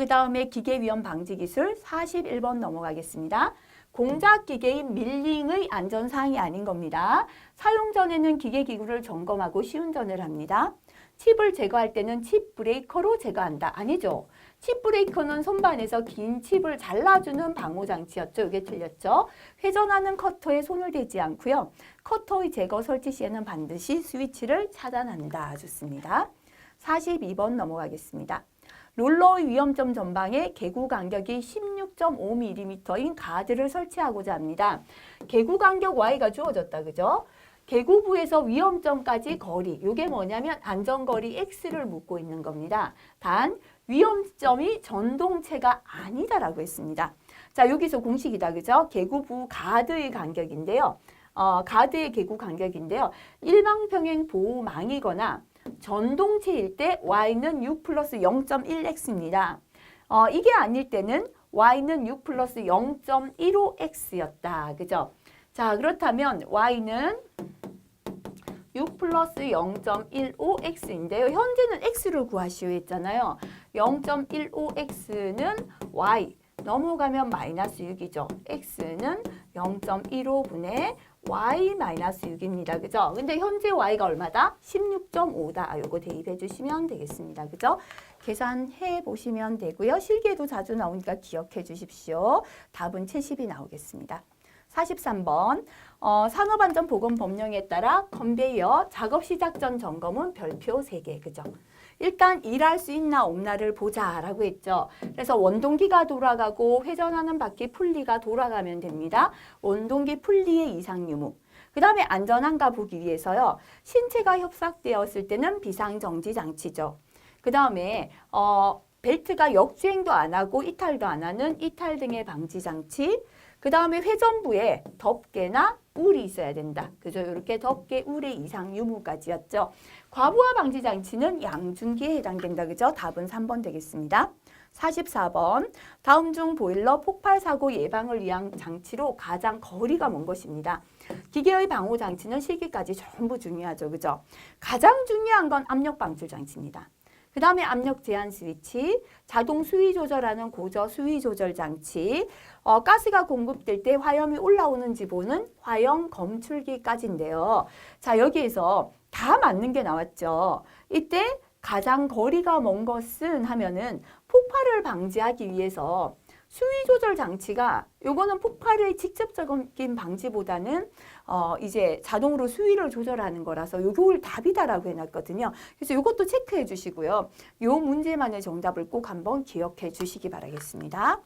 그 다음에 기계위험 방지 기술 41번 넘어가겠습니다. 공작 기계인 밀링의 안전사항이 아닌 겁니다. 사용 전에는 기계기구를 점검하고 시운전을 합니다. 칩을 제거할 때는 칩 브레이커로 제거한다. 아니죠. 칩 브레이커는 선반에서 긴 칩을 잘라주는 방호장치였죠. 이게 틀렸죠. 회전하는 커터에 손을 대지 않고요. 커터의 제거 설치 시에는 반드시 스위치를 차단한다. 좋습니다. 42번 넘어가겠습니다. 롤러의 위험점 전방에 개구 간격이 16.5mm인 가드를 설치하고자 합니다. 개구 간격 Y가 주어졌다. 그죠? 개구부에서 위험점까지 거리, 이게 뭐냐면 안전거리 X를 묻고 있는 겁니다. 단 위험점이 전동체가 아니다라고 했습니다. 자, 여기서 공식이다. 그죠? 개구부 가드의 간격인데요. 가드의 개구 간격인데요. 일방평행 보호망이거나 전동체일 때 Y는 6 플러스 0.1X입니다. 이게 아닐 때는 Y는 6 플러스 0.15X였다. 그죠? 자, 그렇다면 Y는 6 플러스 0.15X인데요. 현재는 X를 구하시오 했잖아요. 0.15X는 Y, 넘어가면 마이너스 6이죠. X는 0.15분의 Y 마이너스 6입니다. 그죠? 근데 현재 Y가 얼마다? 16.5다. 요거 대입해 주시면 되겠습니다. 그죠? 계산해 보시면 되고요. 실기에도 자주 나오니까 기억해 주십시오. 답은 70이 나오겠습니다. 43번 산업안전보건법령에 따라 컨베이어 작업 시작 전 점검은 별표 3개. 그죠? 일단 일할 수 있나 없나를 보자라고 했죠. 그래서 원동기가 돌아가고 회전하는 바퀴 풀리가 돌아가면 됩니다. 원동기 풀리의 이상 유무. 그 다음에 안전한가 보기 위해서요. 신체가 협삭되었을 때는 비상정지 장치죠. 그 다음에 벨트가 역주행도 안 하고 이탈도 안 하는 이탈 등의 방지 장치. 그 다음에 회전부에 덮개나 울이 있어야 된다. 그죠? 이렇게 덮개, 울의 이상 유무까지였죠. 과부하 방지 장치는 양중기에 해당된다. 그죠? 답은 3번 되겠습니다. 44번 다음 중 보일러 폭발 사고 예방을 위한 장치로 가장 거리가 먼 것입니다. 기계의 방호 장치는 실기까지 전부 중요하죠. 그죠? 가장 중요한 건 압력 방출 장치입니다. 그 다음에 압력 제한 스위치, 자동 수위 조절하는 고저 수위 조절 장치, 가스가 공급될 때 화염이 올라오는지 보는 화염 검출기까지인데요. 자, 여기에서 다 맞는 게 나왔죠. 이때 가장 거리가 먼 것은 하면은 폭발을 방지하기 위해서 수위 조절 장치가 요거는 폭발의 직접적인 방지보다는 이제 자동으로 수위를 조절하는 거라서 요걸 답이다라고 해놨거든요. 그래서 요것도 체크해 주시고요. 요 문제만의 정답을 꼭 한번 기억해 주시기 바라겠습니다.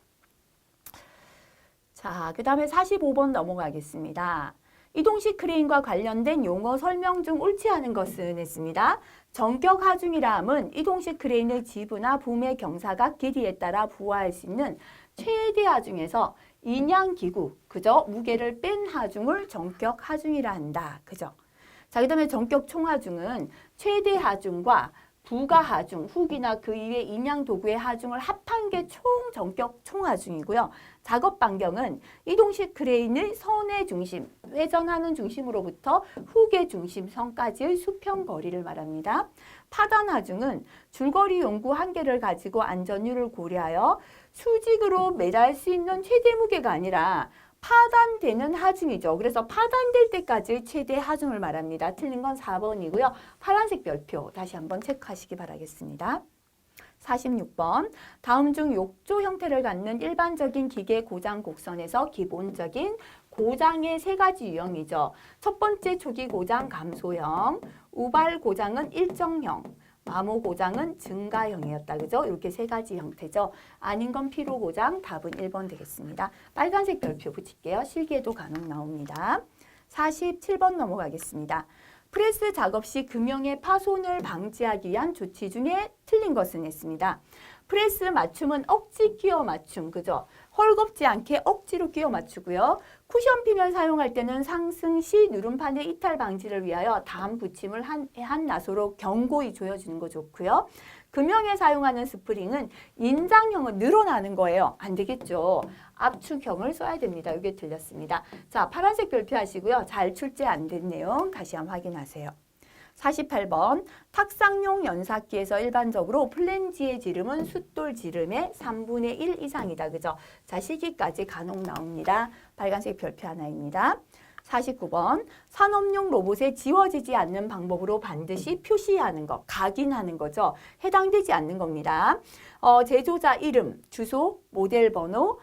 자, 그 다음에 45번 넘어가겠습니다. 이동식 크레인과 관련된 용어 설명 중 옳지 않은 것은 했습니다. 전격 하중이라 함은 이동식 크레인의 지부나 붐의 경사각 길이에 따라 부하할 수 있는 최대 하중에서 인양기구, 그죠? 무게를 뺀 하중을 전격 하중이라 한다. 그죠? 자, 그 다음에 전격 총하중은 최대 하중과 부가 하중, 훅이나 그 이외 인양 도구의 하중을 합한 게 총 전격 총하중이고요. 작업 반경은 이동식 크레인의 선의 중심, 회전하는 중심으로부터 훅의 중심선까지의 수평 거리를 말합니다. 파단 하중은 줄거리 용구 한 개를 가지고 안전율을 고려하여 수직으로 매달 수 있는 최대 무게가 아니라 파단되는 하중이죠. 그래서 파단될 때까지 최대 하중을 말합니다. 틀린 건 4번이고요. 파란색 별표 다시 한번 체크하시기 바라겠습니다. 46번 다음 중 욕조 형태를 갖는 일반적인 기계 고장 곡선에서 기본적인 고장의 3가지 유형이죠. 첫 번째 초기 고장 감소형, 우발 고장은 일정형, 마모 고장은 증가형이었다. 그죠? 이렇게 3가지 형태죠. 아닌 건 피로 고장, 답은 1번 되겠습니다. 빨간색 별표 붙일게요. 실기에도 간혹 나옵니다. 47번 넘어가겠습니다. 프레스 작업 시 금형의 파손을 방지하기 위한 조치 중에 틀린 것은 했습니다. 프레스 맞춤은 억지 끼워 맞춤, 그죠? 헐겁지 않게 억지로 끼워 맞추고요. 쿠션 피면 사용할 때는 상승 시 누름판의 이탈 방지를 위하여 다음 붙임을 한 나소로 견고히 조여주는 거 좋고요. 금형에 사용하는 스프링은 인장형은 늘어나는 거예요. 안 되겠죠. 압축형을 써야 됩니다. 이게 틀렸습니다. 자, 파란색 별표하시고요. 잘 출제 안 된 내용 다시 한번 확인하세요. 48번 탁상용 연삭기에서 일반적으로 플랜지의 지름은 숫돌 지름의 3분의 1 이상이다. 그죠? 자, 시기까지 간혹 나옵니다. 빨간색 별표 하나입니다. 49번 산업용 로봇에 지워지지 않는 방법으로 반드시 표시하는 것, 각인하는 거죠. 해당되지 않는 겁니다. 제조자 이름, 주소, 모델 번호,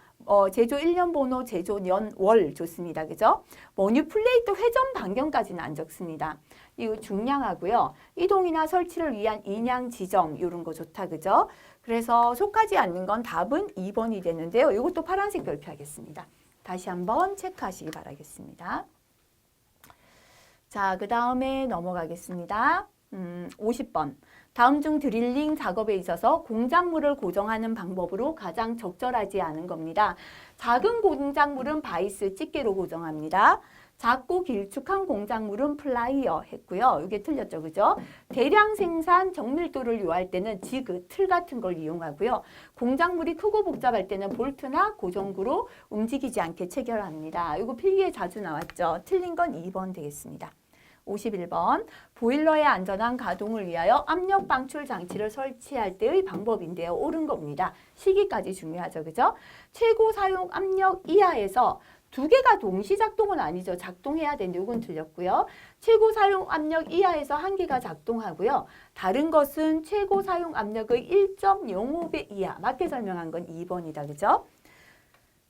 제조 1년 번호, 제조 년, 월 좋습니다. 그죠? 머니플레이트 회전 반경까지는 안 적습니다. 이거 중량하고요. 이동이나 설치를 위한 인양 지점 이런 거 좋다. 그죠? 그래서 속하지 않는 건 답은 2번이 되는데요. 이것도 파란색 별표하겠습니다. 다시 한번 체크하시기 바라겠습니다. 자, 그 다음에 넘어가겠습니다. 50번. 다음 중 드릴링 작업에 있어서 공작물을 고정하는 방법으로 가장 적절하지 않은 겁니다. 작은 공작물은 바이스, 집게로 고정합니다. 작고 길쭉한 공작물은 플라이어 했고요. 이게 틀렸죠, 그죠? 대량 생산 정밀도를 요할 때는 지그, 틀 같은 걸 이용하고요. 공작물이 크고 복잡할 때는 볼트나 고정구로 움직이지 않게 체결합니다. 이거 필기에 자주 나왔죠. 틀린 건 2번 되겠습니다. 51번 보일러의 안전한 가동을 위하여 압력 방출 장치를 설치할 때의 방법인데요. 옳은 겁니다. 시기까지 중요하죠, 그죠? 최고 사용 압력 이하에서 두 개가 동시 작동은 아니죠. 작동해야 되는데 이건 틀렸고요. 최고 사용 압력 이하에서 한 개가 작동하고요. 다른 것은 최고 사용 압력의 1.05배 이하. 맞게 설명한 건 2번이다. 그죠?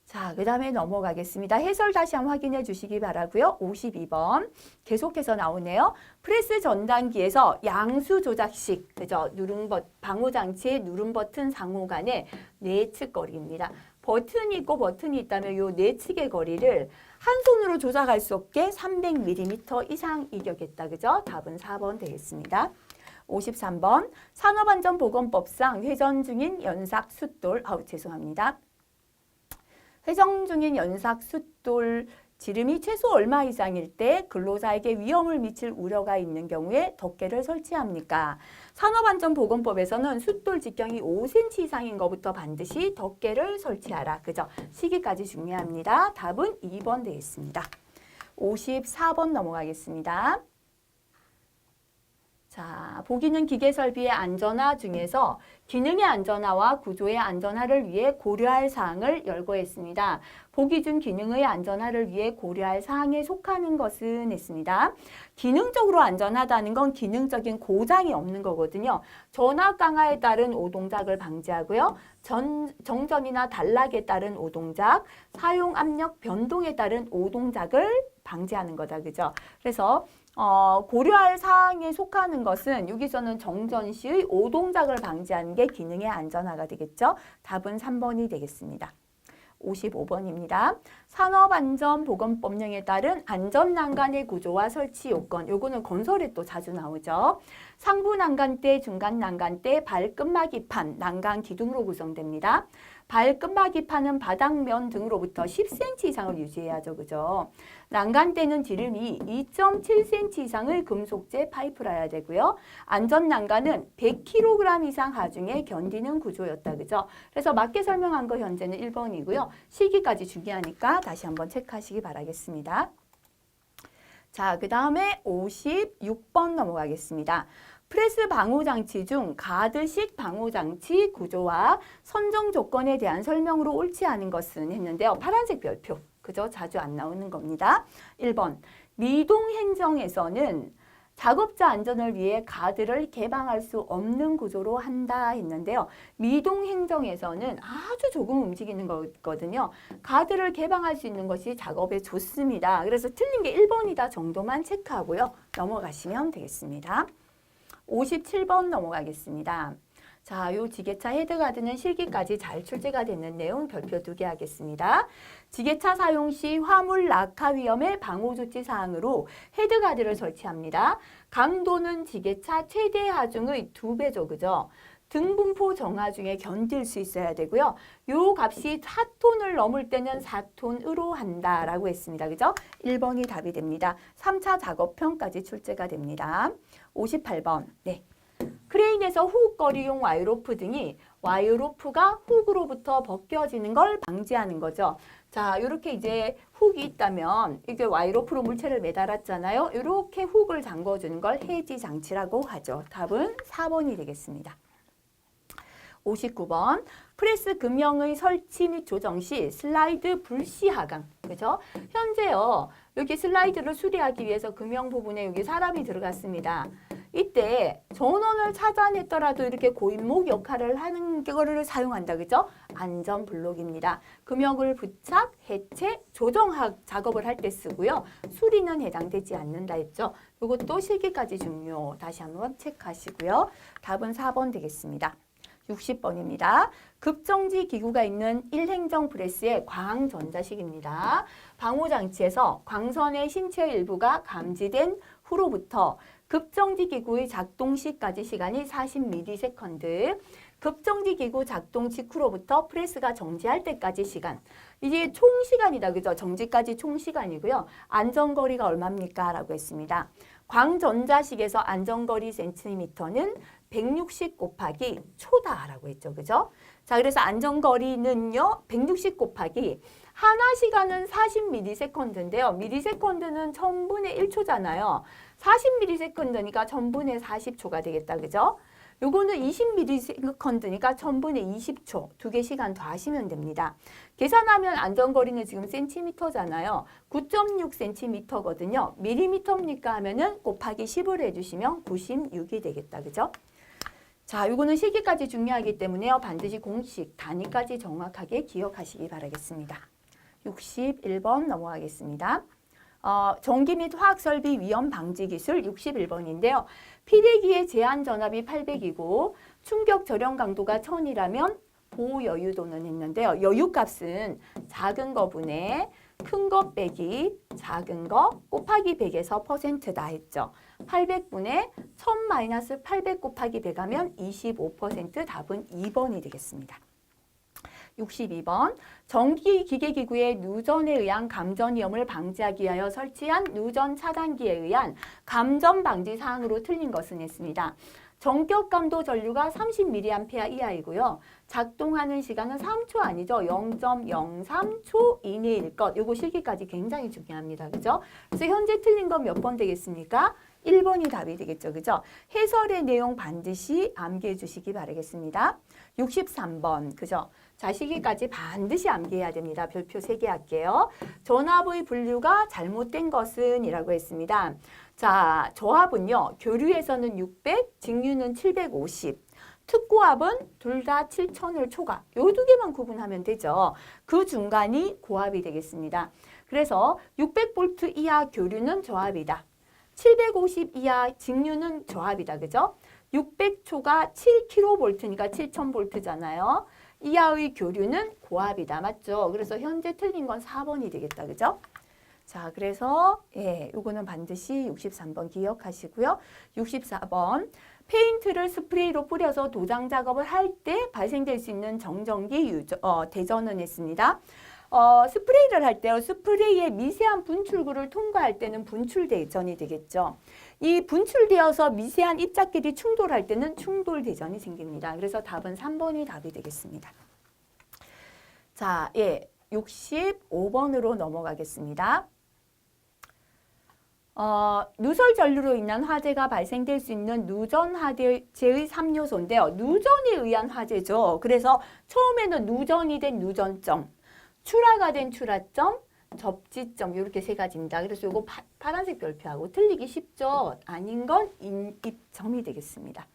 자, 그 다음에 넘어가겠습니다. 해설 다시 한번 확인해 주시기 바라고요. 52번 계속해서 나오네요. 프레스 전단기에서 양수 조작식, 그죠? 방호 장치의 누름 버튼 상호 간의 내측 거리입니다. 버튼이 있고 버튼이 있다면 이 내측의 거리를 한 손으로 조작할 수 없게 300mm 이상 이격했다. 그죠? 답은 4번 되겠습니다. 53번 산업안전보건법상 회전 중인 연삭 숫돌, 죄송합니다. 회전 중인 연삭 숫돌 지름이 최소 얼마 이상일 때 근로자에게 위험을 미칠 우려가 있는 경우에 덮개를 설치합니까? 산업안전보건법에서는 숫돌 직경이 5cm 이상인 것부터 반드시 덮개를 설치하라. 그죠? 시기까지 중요합니다. 답은 2번 되겠습니다. 54번 넘어가겠습니다. 자, 보기는 기계설비의 안전화 중에서 기능의 안전화와 구조의 안전화를 위해 고려할 사항을 열거했습니다. 보기 중 기능의 안전화를 위해 고려할 사항에 속하는 것은 했습니다. 기능적으로 안전하다는 건 기능적인 고장이 없는 거거든요. 전압 강화에 따른 오동작을 방지하고요. 정전이나 단락에 따른 오동작, 사용 압력 변동에 따른 오동작을 방지하는 거다. 그죠? 그래서 고려할 사항에 속하는 것은 여기서는 정전 시의 오동작을 방지하는 게 기능의 안전화가 되겠죠. 답은 3번이 되겠습니다. 55번입니다. 산업안전보건법령에 따른 안전난간의 구조와 설치 요건. 요거는 건설에 또 자주 나오죠. 상부 난간대, 중간 난간대, 발끝마기판, 난간 기둥으로 구성됩니다. 발끝마기판은 바닥면 등으로부터 10cm 이상을 유지해야죠. 그죠? 난간대는 지름이 2.7cm 이상의 금속재 파이프라야 되고요. 안전난간은 100kg 이상 하중에 견디는 구조였다. 그죠? 그래서 맞게 설명한 거 현재는 1번이고요. 시기까지 중요하니까 다시 한번 체크하시기 바라겠습니다. 자, 그 다음에 56번 넘어가겠습니다. 프레스 방호장치 중 가드식 방호장치 구조와 선정 조건에 대한 설명으로 옳지 않은 것은 했는데요. 파란색 별표, 그죠? 자주 안 나오는 겁니다. 1번, 미동 행정에서는 작업자 안전을 위해 가드를 개방할 수 없는 구조로 한다 했는데요. 미동 행정에서는 아주 조금 움직이는 거거든요. 가드를 개방할 수 있는 것이 작업에 좋습니다. 그래서 틀린 게 1번이다 정도만 체크하고요. 넘어가시면 되겠습니다. 57번 넘어가겠습니다. 자, 요 지게차 헤드가드는 실기까지 잘 출제가 되는 내용 별표 2개 하겠습니다. 지게차 사용 시 화물 낙하 위험의 방호 조치 사항으로 헤드가드를 설치합니다. 강도는 지게차 최대 하중의 2배죠. 그죠? 등분포 정하 중에 견딜 수 있어야 되고요. 요 값이 4톤을 넘을 때는 4톤으로 한다라고 했습니다. 그죠? 1번이 답이 됩니다. 3차 작업편까지 출제가 됩니다. 58번. 네. 크레인에서 후ук거리용 와이로프 등이 와이로프가 훅으로부터 벗겨지는 걸 방지하는 거죠. 자, 이렇게 이제 훅이 있다면 이게 Y로프로 물체를 매달았잖아요. 이렇게 훅을 잠궈주는 걸 해지 장치라고 하죠. 답은 4번이 되겠습니다. 59번 프레스 금형의 설치 및 조정 시 슬라이드 불시 하강. 그죠? 현재요. 여기 슬라이드를 수리하기 위해서 금형 부분에 여기 사람이 들어갔습니다. 이때 전원을 차단했더라도 이렇게 고인목 역할을 하는 거를 사용한다. 그죠? 안전 블록입니다. 금형을 부착, 해체, 조정 작업을 할 때 쓰고요. 수리는 해당되지 않는다 했죠. 이것도 실기까지 중요. 다시 한번 체크하시고요. 답은 4번 되겠습니다. 60번입니다. 급정지 기구가 있는 1행정 프레스의 광전자식입니다. 방호장치에서 광선의 신체 일부가 감지된 후로부터 급정지 기구의 작동 시까지 시간이 40ms, 급정지 기구 작동 직후로부터 프레스가 정지할 때까지 시간. 이게 총 시간이다. 그죠? 정지까지 총 시간이고요. 안전거리가 얼마입니까? 라고 했습니다. 광전자식에서 안전거리 센티미터는 160 곱하기 초다라고 했죠. 그죠? 자, 그래서 안전거리는요. 160 곱하기 하나 시간은 40ms인데요. ms는 1000분의 1초잖아요. 40ms니까 1000분의 40초가 되겠다. 그죠? 요거는 20ms니까 1000분의 20초. 2개 시간 더 하시면 됩니다. 계산하면 안전거리는 지금 센티미터잖아요. 9.6cm거든요. 밀리미터입니까 하면은 곱하기 10을 해주시면 96이 되겠다. 그죠? 자, 요거는 실기까지 중요하기 때문에요. 반드시 공식, 단위까지 정확하게 기억하시기 바라겠습니다. 61번 넘어가겠습니다. 전기 및 화학설비 위험 방지 기술 61번인데요. 피대기의 제한 전압이 800이고 충격 절연 강도가 1000이라면 보호 여유도는 했는데요. 여유값은 작은 거분의 큰 거 빼기 작은 거 곱하기 100에서 %다 했죠. 800분의 1000 800 곱하기 100 하면 25%. 답은 2번이 되겠습니다. 62번 전기기계기구의 누전에 의한 감전 위험을 방지하기 위하여 설치한 누전 차단기에 의한 감전 방지 사항으로 틀린 것은 했습니다. 전격 감도 전류가 30mA 이하이고요. 작동하는 시간은 3초 아니죠. 0.03초 이내일 것. 요거 실기까지 굉장히 중요합니다. 그죠? 그래서 현재 틀린 건 몇 번 되겠습니까? 1번이 답이 되겠죠. 그죠? 해설의 내용 반드시 암기해 주시기 바라겠습니다. 63번. 그죠? 자, 실기까지 반드시 암기해야 됩니다. 별표 3개 할게요. 전압의 분류가 잘못된 것은 이라고 했습니다. 자, 저압은요. 교류에서는 600, 직류는 750. 특고압은 둘 다 7000을 초과. 요 2개만 구분하면 되죠. 그 중간이 고압이 되겠습니다. 그래서 600V 이하 교류는 저압이다. 750 이하 직류는 저압이다. 그죠? 600초가 7kV니까 7000V잖아요. 이하의 교류는 고압이다. 맞죠? 그래서 현재 틀린 건 4번이 되겠다. 그죠? 자, 그래서 요거는 반드시 63번 기억하시고요. 64번 페인트를 스프레이로 뿌려서 도장 작업을 할 때 발생될 수 있는 정전기 대전은 했습니다. 스프레이를 할 때요. 스프레이의 미세한 분출구를 통과할 때는 분출 대전이 되겠죠. 이 분출되어서 미세한 입자끼리 충돌할 때는 충돌 대전이 생깁니다. 그래서 답은 3번이 답이 되겠습니다. 자, 65번으로 넘어가겠습니다. 누설 전류로 인한 화재가 발생될 수 있는 누전 화재의 3요소인데요. 누전에 의한 화재죠. 그래서 처음에는 누전이 된 누전점, 출하가 된 출하점, 접지점 이렇게 3가지입니다. 그래서 이거 파란색 별표하고 틀리기 쉽죠. 아닌 건 인입점이 되겠습니다.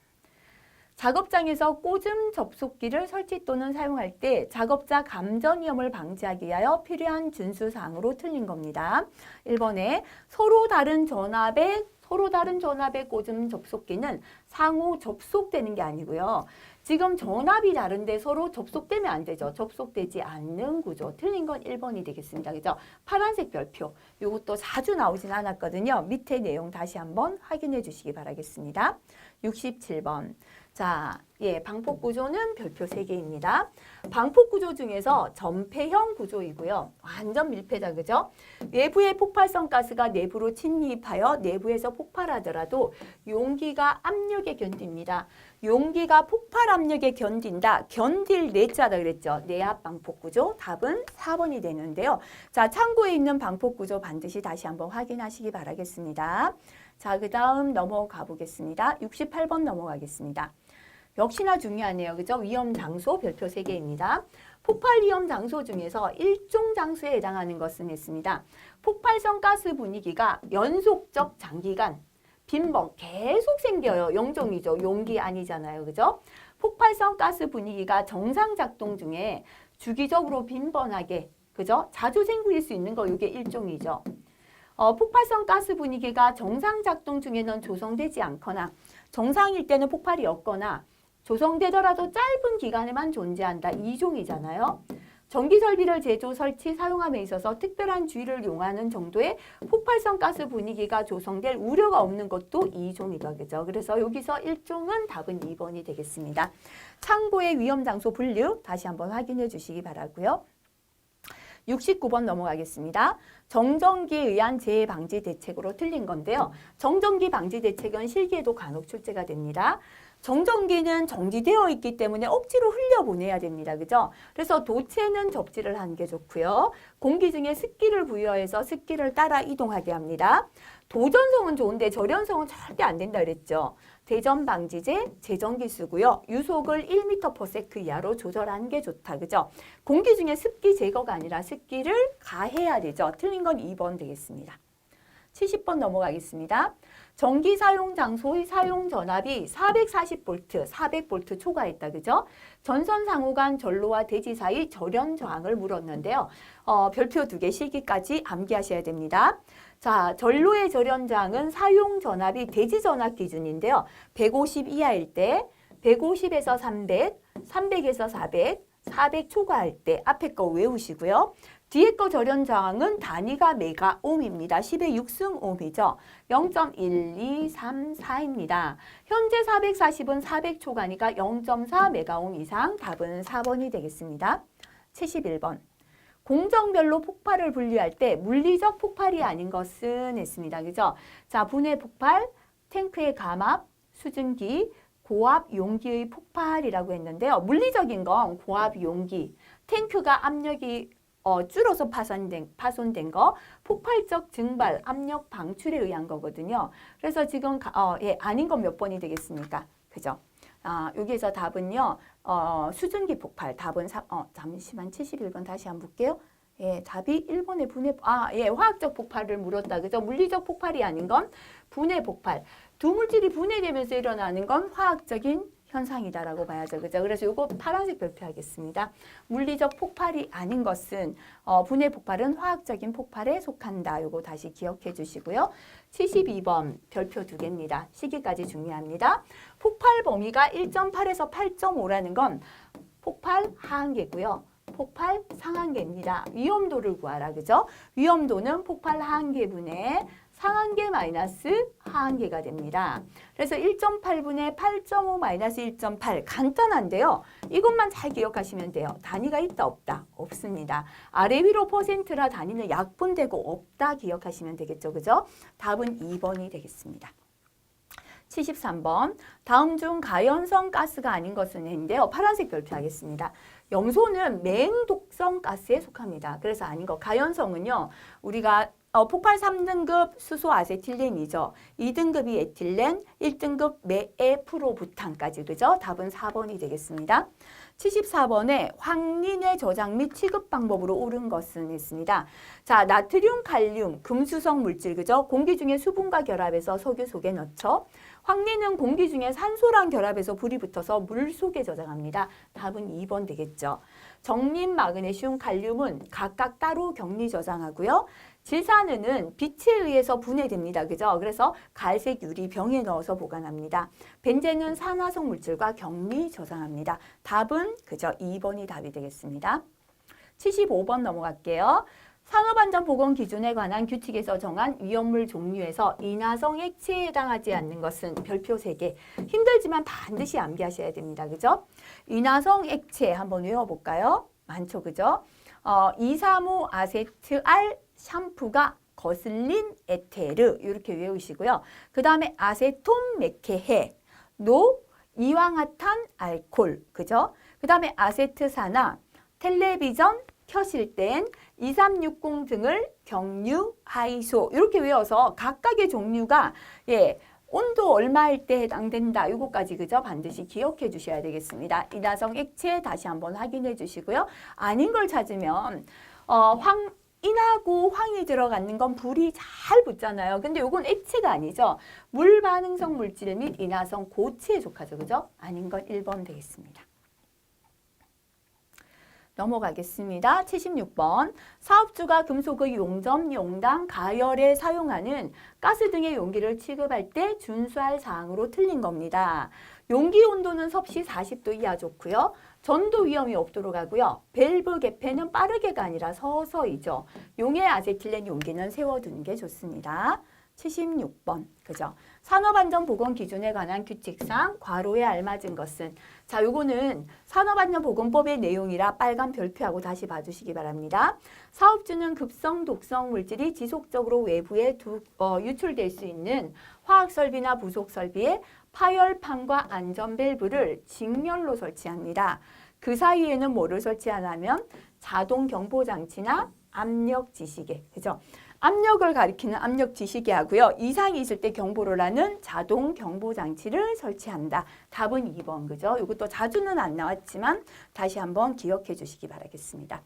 작업장에서 꽂음 접속기를 설치 또는 사용할 때 작업자 감전 위험을 방지하기 위하여 필요한 준수사항으로 틀린 겁니다. 1번에 서로 다른 전압의 꽂음 접속기는 상호 접속되는 게 아니고요. 지금 전압이 다른데 서로 접속되면 안 되죠. 접속되지 않는 구조. 틀린 건 1번이 되겠습니다. 그죠? 파란색 별표. 이것도 자주 나오진 않았거든요. 밑에 내용 다시 한번 확인해 주시기 바라겠습니다. 67번. 자, 방폭 구조는 별표 3개입니다. 방폭 구조 중에서 전폐형 구조이고요. 완전 밀폐다, 그죠? 외부의 폭발성 가스가 내부로 침입하여 내부에서 폭발하더라도 용기가 압력에 견딥니다. 용기가 폭발 압력에 견딘다. 견딜 내자다 그랬죠. 내압 방폭 구조. 답은 4번이 되는데요. 자, 창고에 있는 방폭 구조 반드시 다시 한번 확인하시기 바라겠습니다. 자, 그 다음 넘어가 보겠습니다. 68번 넘어가겠습니다. 역시나 중요하네요. 그죠? 위험 장소 별표 3개입니다. 폭발 위험 장소 중에서 일종 장소에 해당하는 것은 있습니다. 폭발성 가스 분위기가 연속적 장기간 빈번 계속 생겨요. 영종이죠. 용기 아니잖아요. 그죠? 폭발성 가스 분위기가 정상 작동 중에 주기적으로 빈번하게 그죠? 자주 생길 수 있는 거 이게 일종이죠. 폭발성 가스 분위기가 정상 작동 중에는 조성되지 않거나 정상일 때는 폭발이 없거나 조성되더라도 짧은 기간에만 존재한다. 2종이잖아요. 전기설비를 제조, 설치, 사용함에 있어서 특별한 주의를 요하는 정도의 폭발성 가스 분위기가 조성될 우려가 없는 것도 2종이다. 그죠? 그래서 여기서 1종은 답은 2번이 되겠습니다. 창고의 위험장소 분류 다시 한번 확인해 주시기 바라고요. 69번 넘어가겠습니다. 정전기에 의한 재해 방지 대책으로 틀린 건데요. 정전기 방지 대책은 실기에도 간혹 출제가 됩니다. 정전기는 정지되어 있기 때문에 억지로 흘려보내야 됩니다. 그죠? 그래서 도체는 접지를 하는 게 좋고요. 공기 중에 습기를 부여해서 습기를 따라 이동하게 합니다. 도전성은 좋은데 절연성은 절대 안 된다 그랬죠. 대전 방지제, 제전기 쓰고요. 유속을 1m/s 이하로 조절하는 게 좋다. 그죠? 공기 중에 습기 제거가 아니라 습기를 가해야 되죠. 틀린 건 2번 되겠습니다. 70번 넘어가겠습니다. 전기 사용 장소의 사용 전압이 440V, 400V 초과했다. 그죠? 전선 상호 간 전로와 대지 사이 절연 저항을 물었는데요. 별표 2개 실기까지 암기하셔야 됩니다. 자, 전로의 절연 저항은 사용 전압이 대지 전압 기준인데요. 150 이하일 때, 150에서 300, 300에서 400, 400 초과할 때 앞에 거 외우시고요. 뒤에 거 절연 저항은 단위가 메가옴입니다. 10의 6승 옴이죠. 0.1234입니다. 현재 440은 400 초과니까 0.4 메가옴 이상 답은 4번이 되겠습니다. 71번. 공정별로 폭발을 분류할 때 물리적 폭발이 아닌 것은 했습니다. 그죠? 자, 분해 폭발, 탱크의 감압, 수증기, 고압 용기의 폭발이라고 했는데요. 물리적인 건 고압 용기, 탱크가 압력이 줄어서 파손된 거, 폭발적 증발, 압력 방출에 의한 거거든요. 그래서 지금 아닌 건 몇 번이 되겠습니까? 그죠? 여기에서 답은요. 수증기 폭발, 답은 잠시만 71번 다시 한번 볼게요. 예, 답이 1번의 분해, 화학적 폭발을 물었다. 그죠? 물리적 폭발이 아닌 건 분해 폭발. 두 물질이 분해되면서 일어나는 건 화학적인 현상이다라고 봐야죠. 그죠? 그래서 이거 파란색 별표하겠습니다. 물리적 폭발이 아닌 것은 분해 폭발은 화학적인 폭발에 속한다. 이거 다시 기억해 주시고요. 72번 별표 2개입니다. 시기까지 중요합니다. 폭발 범위가 1.8에서 8.5라는 건 폭발 하한계고요. 폭발 상한계입니다. 위험도를 구하라. 그죠? 위험도는 폭발 하한계분의 상한계 마이너스 하한계가 됩니다. 그래서 1.8분의 8.5 마이너스 1.8 간단한데요. 이것만 잘 기억하시면 돼요. 단위가 있다 없다? 없습니다. 아래 위로 퍼센트라 단위는 약분되고 없다 기억하시면 되겠죠. 그죠? 답은 2번이 되겠습니다. 73번. 다음 중 가연성 가스가 아닌 것은 인데요. 파란색 별표하겠습니다. 염소는 맹독성 가스에 속합니다. 그래서 아닌 거. 가연성은요. 우리가 폭발 3등급 수소 아세틸렌이죠. 2등급이 에틸렌, 1등급 메에 프로부탄까지. 그죠? 답은 4번이 되겠습니다. 74번에 황린의 저장 및 취급 방법으로 옳은 것은 있습니다. 자, 나트륨, 칼륨, 금수성 물질. 그죠? 공기 중에 수분과 결합해서 석유 속에 넣죠. 황린은 공기 중에 산소랑 결합해서 불이 붙어서 물 속에 저장합니다. 답은 2번 되겠죠. 정린, 마그네슘, 칼륨은 각각 따로 격리 저장하고요. 질산은은 빛에 의해서 분해됩니다. 그죠? 그래서 갈색 유리 병에 넣어서 보관합니다. 벤젠은 산화성 물질과 격리 저장합니다. 답은 그죠? 2번이 답이 되겠습니다. 75번 넘어갈게요. 산업안전보건 기준에 관한 규칙에서 정한 위험물 종류에서 인화성 액체에 해당하지 않는 것은 별표 3개. 힘들지만 반드시 암기하셔야 됩니다. 그죠? 인화성 액체 한번 외워볼까요? 많죠. 그죠? 235 아세트알 샴푸가 거슬린 에테르 이렇게 외우시고요. 그 다음에 아세톤 메케헤, 노 이황화탄 알코올, 그죠? 그 다음에 아세트산화, 텔레비전 켜실 땐 2360 등을 경유하이소. 이렇게 외워서 각각의 종류가 온도 얼마일 때 해당된다. 요거까지 그죠? 반드시 기억해 주셔야 되겠습니다. 이나성 액체 다시 한번 확인해 주시고요. 아닌 걸 찾으면 인하고 황이 들어가는 건 불이 잘 붙잖아요. 근데 요건 액체가 아니죠. 물 반응성 물질 및 인화성 고체에 속하죠. 그죠? 아닌 건 1번 되겠습니다. 넘어가겠습니다. 76번. 사업주가 금속의 용접, 용당, 가열에 사용하는 가스 등의 용기를 취급할 때 준수할 사항으로 틀린 겁니다. 용기 온도는 섭씨 40도 이하 좋고요. 전도 위험이 없도록 하고요. 밸브 개폐는 빠르게가 아니라 서서히죠. 용해 아세틸렌 용기는 세워두는 게 좋습니다. 76번. 그죠? 산업안전보건 기준에 관한 규칙상 괄호에 알맞은 것은 자, 요거는 산업안전보건법의 내용이라 빨간 별표하고 다시 봐주시기 바랍니다. 사업주는 급성, 독성 물질이 지속적으로 외부에 유출될 수 있는 화학설비나 부속설비에 파열판과 안전밸브를 직렬로 설치합니다. 그 사이에는 뭐를 설치하냐면 자동 경보장치나 압력 지시계, 그죠? 압력을 가리키는 압력 지시계 하고요. 이상이 있을 때 경보를 하는 자동 경보 장치를 설치한다. 답은 2번, 그죠? 이것도 자주는 안 나왔지만 다시 한번 기억해 주시기 바라겠습니다.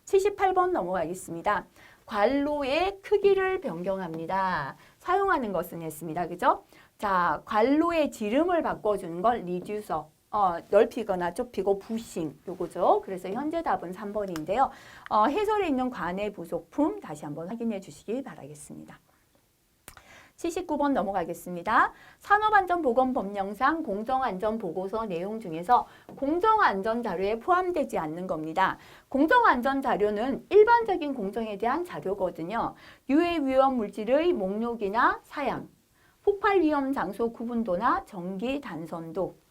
78번 넘어가겠습니다. 관로의 크기를 변경합니다. 사용하는 것은 했습니다. 그죠? 자, 관로의 지름을 바꿔주는 걸 리듀서. 넓히거나 좁히고 부싱 요거죠. 그래서 현재 답은 3번인데요. 해설에 있는 관의 부속품 다시 한번 확인해 주시기 바라겠습니다. 79번 넘어가겠습니다. 산업안전보건법령상 공정안전보고서 내용 중에서 공정안전자료에 포함되지 않는 겁니다. 공정안전자료는 일반적인 공정에 대한 자료거든요. 유해위험 물질의 목록이나 사양, 폭발위험 장소 구분도나 전기 단선도,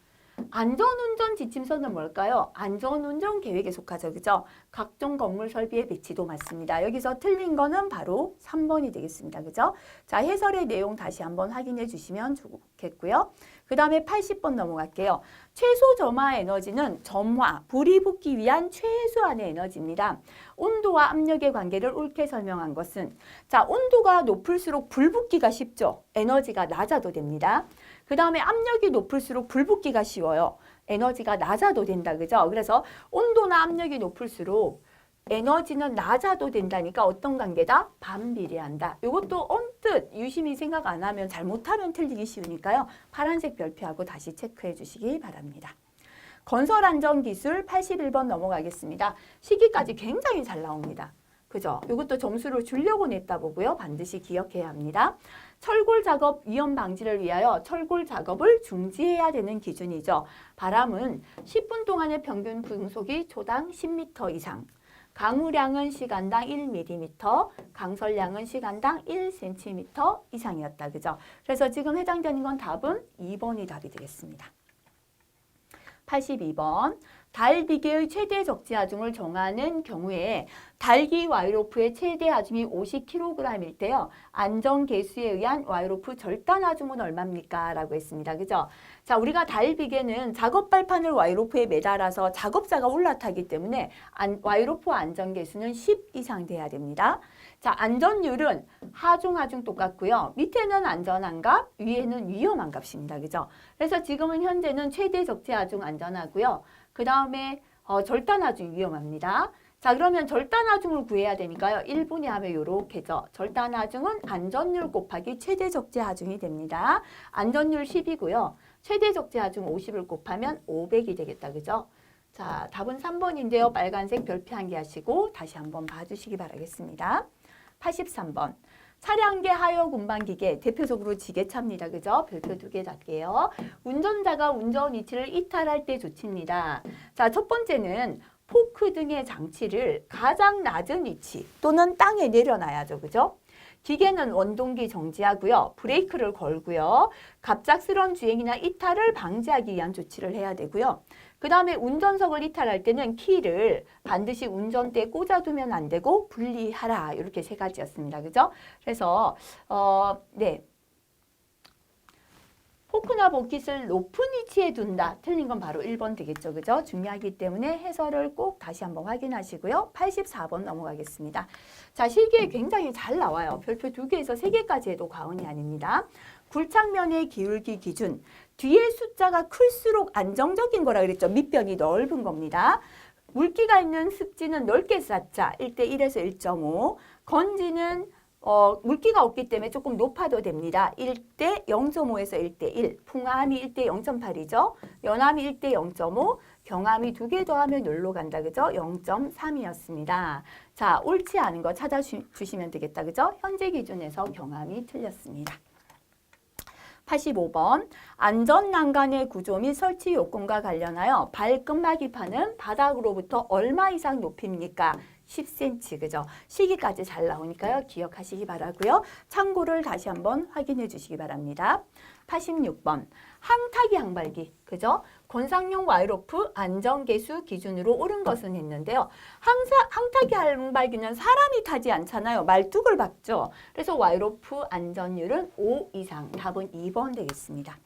안전운전 지침서는 뭘까요? 안전운전 계획에 속하죠. 그죠? 각종 건물 설비의 배치도 맞습니다. 여기서 틀린 거는 바로 3번이 되겠습니다. 그죠? 자, 해설의 내용 다시 한번 확인해 주시면 좋겠고요. 그 다음에 80번 넘어갈게요. 최소 점화 에너지는 점화, 불이 붙기 위한 최소한의 에너지입니다. 온도와 압력의 관계를 옳게 설명한 것은 자, 온도가 높을수록 불 붙기가 쉽죠. 에너지가 낮아도 됩니다. 그 다음에 압력이 높을수록 불 붙기가 쉬워요. 에너지가 낮아도 된다. 그죠? 그래서 온도나 압력이 높을수록 에너지는 낮아도 된다니까 어떤 관계다? 반비례한다. 이것도 언뜻 유심히 생각 안 하면 잘못하면 틀리기 쉬우니까요. 파란색 별표하고 다시 체크해 주시기 바랍니다. 건설안전기술 81번 넘어가겠습니다. 시기까지 굉장히 잘 나옵니다. 그죠? 이것도 점수를 주려고 냈다 보고요. 반드시 기억해야 합니다. 철골 작업 위험 방지를 위하여 철골 작업을 중지해야 되는 기준이죠. 바람은 10분 동안의 평균 분속이 초당 10m 이상, 강우량은 시간당 1mm, 강설량은 시간당 1cm 이상이었다. 그죠? 그래서 지금 해당되는 건 답은 2번이 답이 되겠습니다. 82번. 달 비계의 최대 적재 하중을 정하는 경우에 달기 와이로프의 최대 하중이 50kg일 때요. 안전계수에 의한 와이로프 절단 하중은 얼마입니까? 라고 했습니다. 그죠? 자, 우리가 달 비계는 작업 발판을 와이로프에 매달아서 작업자가 올라타기 때문에 와이로프 안전계수는 10 이상 돼야 됩니다. 자, 안전율은 하중 똑같고요. 밑에는 안전한 값, 위에는 위험한 값입니다. 그죠? 그래서 지금은 현재는 최대 적재 하중 안전하고요. 그 다음에 절단 하중 위험합니다. 자, 그러면 절단 하중을 구해야 되니까요. 1분위 하면 요렇게죠. 절단 하중은 안전율 곱하기 최대 적재 하중이 됩니다. 안전율 10이고요. 최대 적재 하중 50을 곱하면 500이 되겠다. 그죠? 자, 답은 3번인데요. 빨간색 별표 한 개 하시고 다시 한번 봐주시기 바라겠습니다. 83번. 차량계 하역 운반기계, 대표적으로 지게차입니다. 그죠? 별표 2개 달게요. 운전자가 운전 위치를 이탈할 때 조치입니다. 자, 첫 번째는 포크 등의 장치를 가장 낮은 위치 또는 땅에 내려놔야죠. 그죠? 기계는 원동기 정지하고요. 브레이크를 걸고요. 갑작스러운 주행이나 이탈을 방지하기 위한 조치를 해야 되고요. 그 다음에 운전석을 이탈할 때는 키를 반드시 운전대에 꽂아두면 안 되고 분리하라. 이렇게 세 가지였습니다. 그죠? 그래서 네. 포크나 버킷을 높은 위치에 둔다. 틀린 건 바로 1번 되겠죠. 그죠? 중요하기 때문에 해설을 꼭 다시 한번 확인하시고요. 84번 넘어가겠습니다. 자, 실기에 굉장히 잘 나와요. 별표 2개에서 3개까지 해도 과언이 아닙니다. 굴착면의 기울기 기준. 뒤에 숫자가 클수록 안정적인 거라 그랬죠. 밑변이 넓은 겁니다. 물기가 있는 습지는 넓게 쌓자. 1대1에서 1.5. 건지는 물기가 없기 때문에 조금 높아도 됩니다. 1대 0.5에서 1대1. 풍암이 1대 0.8이죠. 연암이 1대 0.5. 경암이 2개 더하면 열로 간다. 그죠? 0.3이었습니다. 자, 옳지 않은 거 찾아주시면 되겠다. 그죠? 현재 기준에서 경암이 틀렸습니다. 85번 안전난간의 구조 및 설치 요건과 관련하여 발끝마기판은 바닥으로부터 얼마 이상 높입니까? 10cm, 그죠? 시기까지 잘 나오니까요. 기억하시기 바라고요. 참고를 다시 한번 확인해 주시기 바랍니다. 86번 항타기 항발기, 그죠? 권상용 와이로프 안전계수 기준으로 옳은 것은 했는데요. 항타기 항발기는 사람이 타지 않잖아요. 말뚝을 박죠. 그래서 와이로프 안전율은 5 이상. 답은 2번 되겠습니다.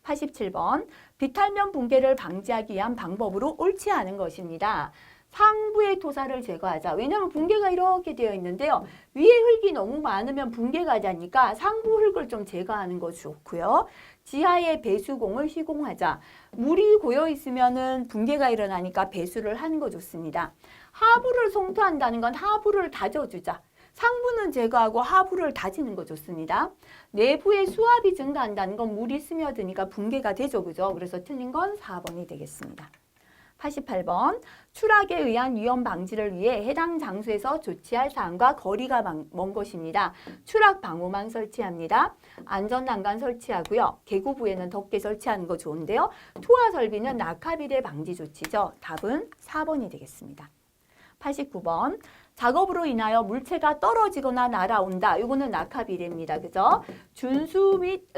87번 비탈면 붕괴를 방지하기 위한 방법으로 옳지 않은 것입니다. 상부의 토사를 제거하자. 왜냐하면 붕괴가 이렇게 되어 있는데요. 위에 흙이 너무 많으면 붕괴가 되니까 상부 흙을 좀 제거하는 거 좋고요. 지하에 배수공을 시공하자. 물이 고여 있으면은 붕괴가 일어나니까 배수를 하는 거 좋습니다. 하부를 송토한다는 건 하부를 다져주자. 상부는 제거하고 하부를 다지는 거 좋습니다. 내부의 수압이 증가한다는 건 물이 스며드니까 붕괴가 되죠. 그죠? 그래서 틀린 건 4번이 되겠습니다. 88번 추락에 의한 위험 방지를 위해 해당 장소에서 조치할 사항과 거리가 먼 것입니다. 추락 방호망 설치합니다. 안전난간 설치하고요. 계구부에는 덮개 설치하는 거 좋은데요. 투하 설비는 낙하비례 방지 조치죠. 답은 4번이 되겠습니다. 89번 작업으로 인하여 물체가 떨어지거나 날아온다. 이거는 낙하비례입니다. 그죠?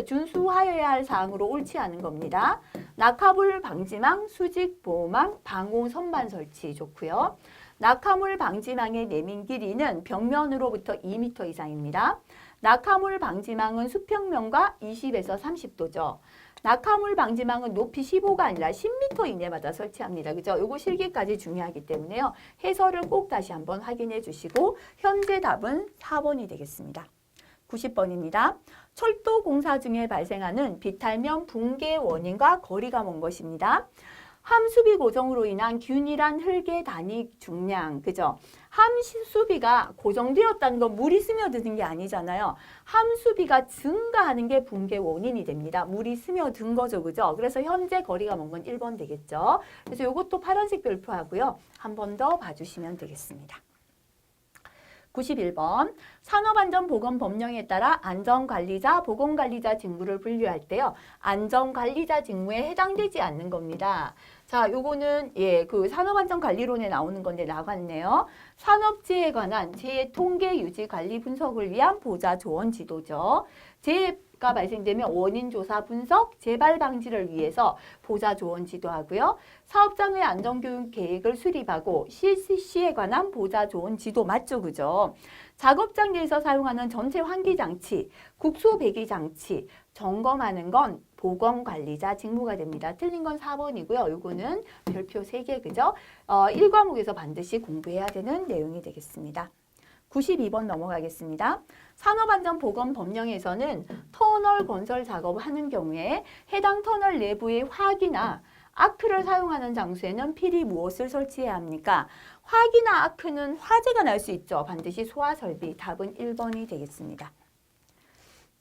준수하여야 할 사항으로 옳지 않은 겁니다. 낙하물 방지망, 수직 보호망, 방호 선반 설치 좋고요. 낙하물 방지망의 내민 길이는 벽면으로부터 2m 이상입니다. 낙하물 방지망은 수평면과 20에서 30도죠. 낙하물 방지망은 높이 15가 아니라 10m 이내마다 설치합니다. 그죠? 요거 실기까지 중요하기 때문에요. 해설을 꼭 다시 한번 확인해 주시고 현재 답은 4번이 되겠습니다. 90번입니다. 철도 공사 중에 발생하는 비탈면 붕괴 원인과 거리가 먼 것입니다. 함수비 고정으로 인한 균일한 흙의 단위 중량, 그죠? 함수비가 고정되었다는 건 물이 스며드는 게 아니잖아요. 함수비가 증가하는 게 붕괴 원인이 됩니다. 물이 스며든 거죠, 그죠? 그래서 현재 거리가 먼 건 1번 되겠죠. 그래서 이것도 파란색 별표하고요. 한 번 더 봐주시면 되겠습니다. 91번 산업안전보건법령에 따라 안전관리자, 보건관리자 직무를 분류할 때요. 안전관리자 직무에 해당되지 않는 겁니다. 자, 요거는 그 산업안전관리론에 나오는 건데 나갔네요. 산업재해에 관한 재해 통계 유지 관리 분석을 위한 보자 조언 지도죠. 재해가 발생되면 원인 조사 분석, 재발 방지를 위해서 보자 조언 지도하고요. 사업장의 안전교육 계획을 수립하고 실시에 관한 보자 조언 지도 맞죠, 그죠? 작업장 내에서 사용하는 전체 환기장치, 국소 배기장치 점검하는 건 보건관리자 직무가 됩니다. 틀린 건 4번이고요. 요거는 별표 3개, 그죠? 1과목에서 반드시 공부해야 되는 내용이 되겠습니다. 92번 넘어가겠습니다. 산업안전보건법령에서는 터널 건설 작업을 하는 경우에 해당 터널 내부의 화기나 아크를 사용하는 장소에는 필히 무엇을 설치해야 합니까? 화기나 아크는 화재가 날 수 있죠. 반드시 소화설비. 답은 1번이 되겠습니다.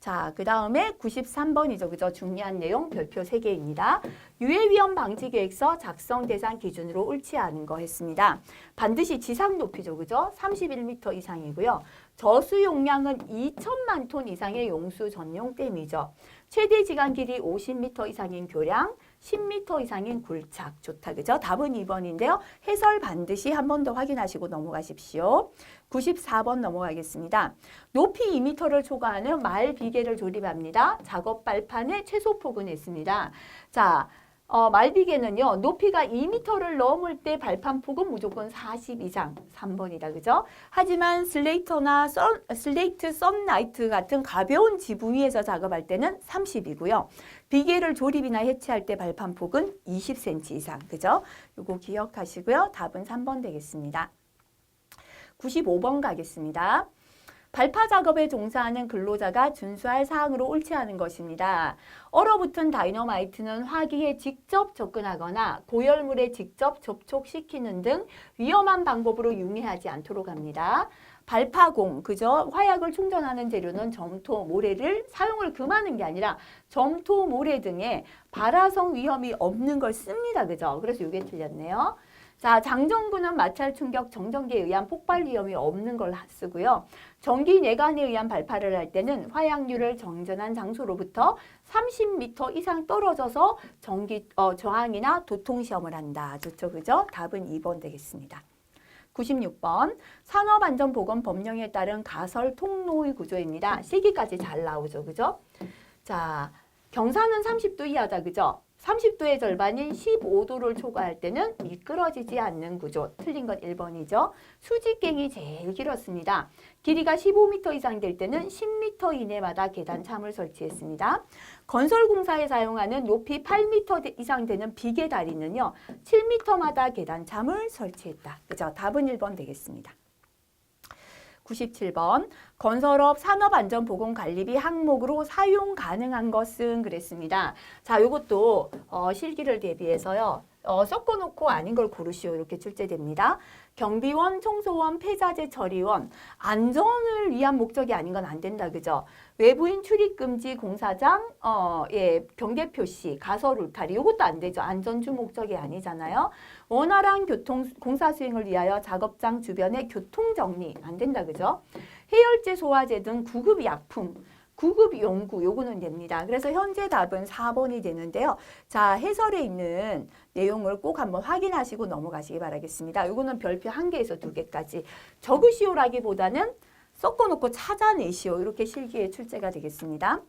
자, 그 다음에 93번이죠. 그죠? 중요한 내용 별표 3개입니다. 유해위험 방지계획서 작성 대상 기준으로 옳지 않은 거 했습니다. 반드시 지상 높이죠. 그죠? 31m 이상이고요. 저수 용량은 2천만 톤 이상의 용수 전용 댐이죠. 최대 지간 길이 50m 이상인 교량, 10m 이상인 굴착. 좋다. 그죠? 답은 2번인데요. 해설 반드시 한 번 더 확인하시고 넘어가십시오. 94번 넘어가겠습니다. 높이 2m를 초과하는 마을 비계를 조립합니다. 작업 발판에 최소 폭은 했습니다. 자, 말비계는요, 높이가 2m를 넘을 때 발판폭은 무조건 40 이상, 3번이다, 그죠? 하지만 슬레이트, 썬라이트 같은 가벼운 지붕 위에서 작업할 때는 30이고요. 비계를 조립이나 해체할 때 발판폭은 20cm 이상, 그죠? 요거 기억하시고요. 답은 3번 되겠습니다. 95번 가겠습니다. 발파 작업에 종사하는 근로자가 준수할 사항으로 옳지 않은 것입니다. 얼어붙은 다이너마이트는 화기에 직접 접근하거나 고열물에 직접 접촉시키는 등 위험한 방법으로 융해하지 않도록 합니다. 발파공, 그죠? 화약을 충전하는 재료는 점토, 모래를 사용을 금하는 게 아니라 점토, 모래 등의 발화성 위험이 없는 걸 씁니다. 그죠? 그래서 이게 틀렸네요. 자, 장전구는 마찰 충격 정전기에 의한 폭발 위험이 없는 걸 쓰고요. 전기 내관에 의한 발파를 할 때는 화약류를 정전한 장소로부터 30m 이상 떨어져서 저항이나 도통 시험을 한다. 좋죠, 그죠? 답은 2번 되겠습니다. 96번 산업안전보건 법령에 따른 가설 통로의 구조입니다. 실기까지 잘 나오죠, 그죠? 자, 경사는 30도 이하다, 그죠? 30도의 절반인 15도를 초과할 때는 미끄러지지 않는 구조. 틀린 건 1번이죠. 수직갱이 제일 길었습니다. 길이가 15m 이상 될 때는 10m 이내마다 계단참을 설치했습니다. 건설공사에 사용하는 높이 8m 이상 되는 비계 다리는요, 7m마다 계단참을 설치했다. 그죠? 답은 1번 되겠습니다. 97번 건설업 산업안전보건관리비 항목으로 사용 가능한 것은 그랬습니다. 자, 요것도 실기를 대비해서요. 섞어놓고 아닌 걸 고르시오. 이렇게 출제됩니다. 경비원, 청소원, 폐자재 처리원, 안전을 위한 목적이 아닌 건 안 된다. 그죠? 외부인 출입 금지 공사장, 경계 표시, 가설 울타리 이것도 안 되죠. 안전주 목적이 아니잖아요. 원활한 공사 수행을 위하여 작업장 주변의 교통 정리 안 된다. 그죠? 해열제, 소화제 등 구급 약품, 구급 용구 요거는 됩니다. 그래서 현재 답은 4번이 되는데요. 자, 해설에 있는 내용을 꼭 한번 확인하시고 넘어가시기 바라겠습니다. 요거는 별표 1개에서 2개까지 적으시오라기보다는 섞어놓고 찾아내시오. 이렇게 실기에 출제가 되겠습니다.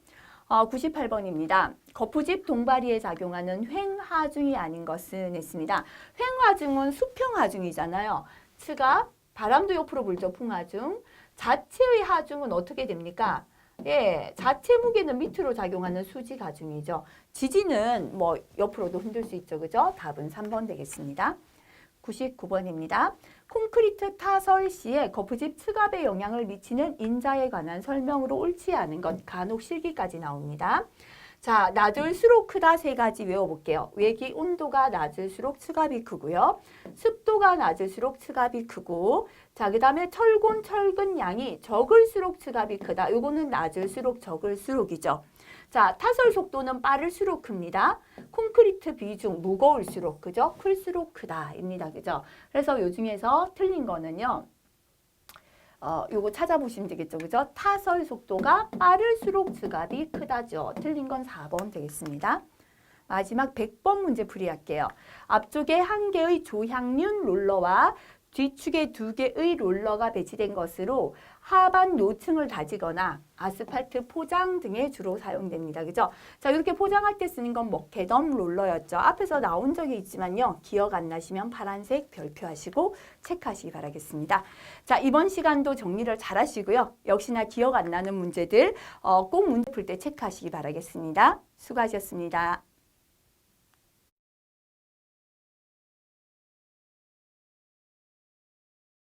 98번입니다. 거푸집 동바리에 작용하는 횡하중이 아닌 것은 했습니다. 횡하중은 수평하중이잖아요. 측압, 바람도 옆으로 불죠. 풍하중. 자체의 하중은 어떻게 됩니까? 예, 자체 무게는 밑으로 작용하는 수직 하중이죠. 지지는 뭐 옆으로도 흔들 수 있죠. 그죠? 답은 3번 되겠습니다. 99번입니다. 콘크리트 타설 시에 거푸집 측압에 영향을 미치는 인자에 관한 설명으로 옳지 않은 것 간혹 실기까지 나옵니다. 자, 낮을수록 크다 3가지 외워볼게요. 외기 온도가 낮을수록 측압이 크고요. 습도가 낮을수록 측압이 크고, 자, 그 다음에 철근 양이 적을수록 측압이 크다. 요거는 낮을수록 적을수록이죠. 자, 타설 속도는 빠를수록 큽니다. 콘크리트 비중 무거울수록, 그죠? 클수록 크다입니다. 그죠? 그래서 요 중에서 틀린 거는요. 요거 찾아보시면 되겠죠. 그죠? 타설 속도가 빠를수록 측압이 크다죠. 틀린 건 4번 되겠습니다. 마지막 100번 문제 풀이할게요. 앞쪽에 1개의 조향륜 롤러와 뒤축에 2개의 롤러가 배치된 것으로 하반 요층을 다지거나 아스팔트 포장 등에 주로 사용됩니다. 그죠? 자, 이렇게 포장할 때 쓰는 건 먹개덤 롤러였죠. 앞에서 나온 적이 있지만요. 기억 안 나시면 파란색 별표하시고 체크하시기 바라겠습니다. 자, 이번 시간도 정리를 잘 하시고요. 역시나 기억 안 나는 문제들 꼭 문제 풀 때 체크하시기 바라겠습니다. 수고하셨습니다.